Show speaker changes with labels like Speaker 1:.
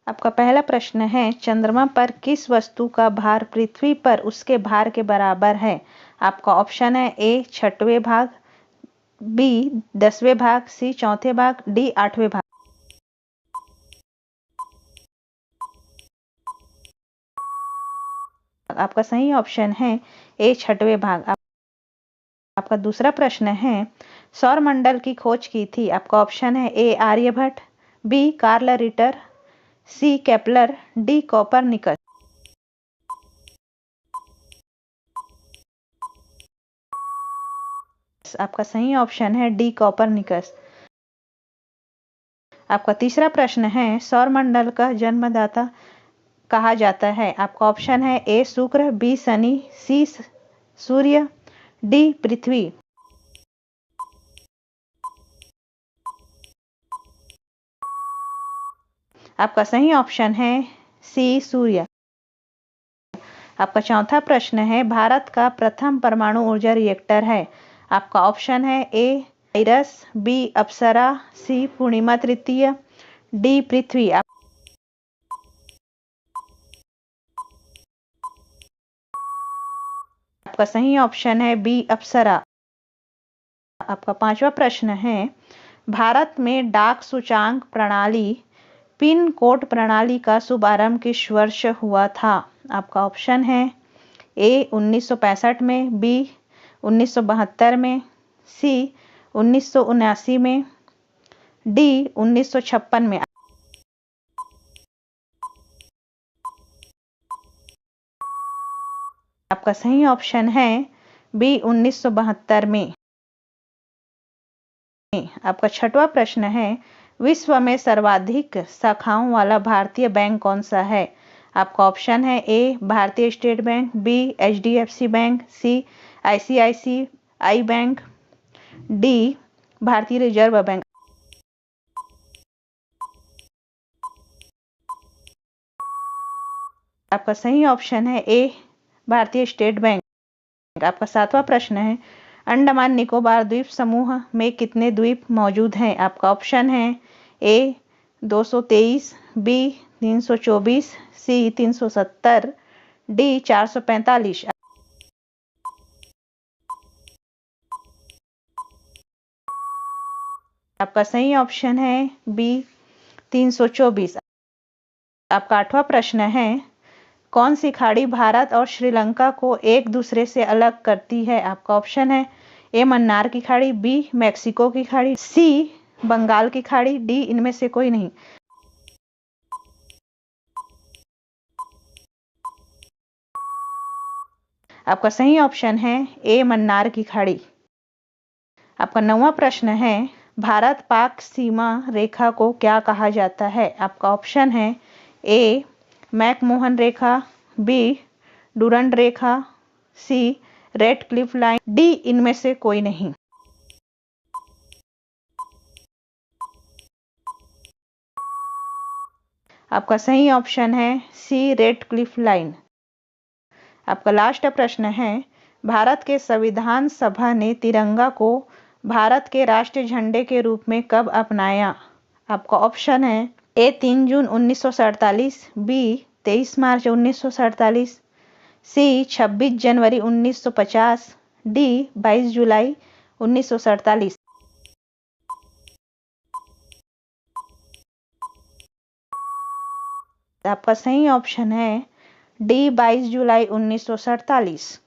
Speaker 1: आपका पहला प्रश्न है, चंद्रमा पर किस वस्तु का भार पृथ्वी पर उसके भार के बराबर है? आपका ऑप्शन है ए 6वें भाग, बी 10वें भाग, सी 4थे भाग, डी 8वें भाग। आपका सही ऑप्शन है ए 6वें भाग। आपका दूसरा प्रश्न है, सौर मंडल की खोज की थी? आपका ऑप्शन है ए आर्यभट्ट, बी कार्ल रिटर, सी केपलर, डी कोपरनिकस। आपका सही ऑप्शन है डी कोपरनिकस। आपका तीसरा प्रश्न है, सौर मंडल का जन्मदाता कहा जाता है? आपका ऑप्शन है ए शुक्र, बी शनि, सी सूर्य, डी पृथ्वी। आपका सही ऑप्शन है सी सूर्य। आपका चौथा प्रश्न है, भारत का प्रथम परमाणु ऊर्जा रिएक्टर है? आपका ऑप्शन है ए आइरस, बी अप्सरा, सी पूर्णिमा तृतीय, डी पृथ्वी। आपका सही ऑप्शन है बी अप्सरा। आपका पांचवा प्रश्न है, भारत में डाक सूचांक प्रणाली पिन कोड प्रणाली का शुभारंभ किस वर्ष हुआ था? आपका ऑप्शन है ए 1965 में, बी 1972 में, सी 1979 में, डी 1956 में। आपका सही ऑप्शन है बी 1972 में। आपका छठवां प्रश्न है, विश्व में सर्वाधिक शाखाओं वाला भारतीय बैंक कौन सा है? आपका ऑप्शन है A Bharatiya state bank, B HDFC bank, C ICICI bank, D Bharatiya reserve bank. आपका सही ऑप्शन है ए भारतीय स्टेट बैंक। आपका सातवां प्रश्न है, अंडमान निकोबार द्वीप समूह में कितने द्वीप मौजूद हैं? आपका ऑप्शन है ए 223, बी 324, सी 370, डी 445। आपका सही ऑप्शन है बी 324। आपका आठवां प्रश्न है, कौन सी खाड़ी भारत और श्रीलंका को एक दूसरे से अलग करती है? आपका ऑप्शन है ए मन्नार की खाड़ी, बी मैक्सिको की खाड़ी, सी बंगाल की खाड़ी, डी इनमें से कोई नहीं। आपका सही ऑप्शन है ए मन्नार की खाड़ी। आपका 9वां प्रश्न है, भारत पाक सीमा रेखा को क्या कहा जाता है? आपका ऑप्शन है ए मैकमोहन रेखा, बी डूरंड रेखा, सी रेड क्लिफ लाइन, डी इनमें से कोई नहीं। आपका सही ऑप्शन है सी रेड क्लिफ लाइन। आपका लास्ट प्रश्न है, भारत के संविधान सभा ने तिरंगा को भारत के राष्ट्रीय झंडे के रूप में कब अपनाया? आपका ऑप्शन है ए 3 जून 1947, बी 23 मार्च 1947, सी 26 जनवरी 1950, डी 22 जुलाई 1947। आपका सही ऑप्शन है डी 22 जुलाई 1947।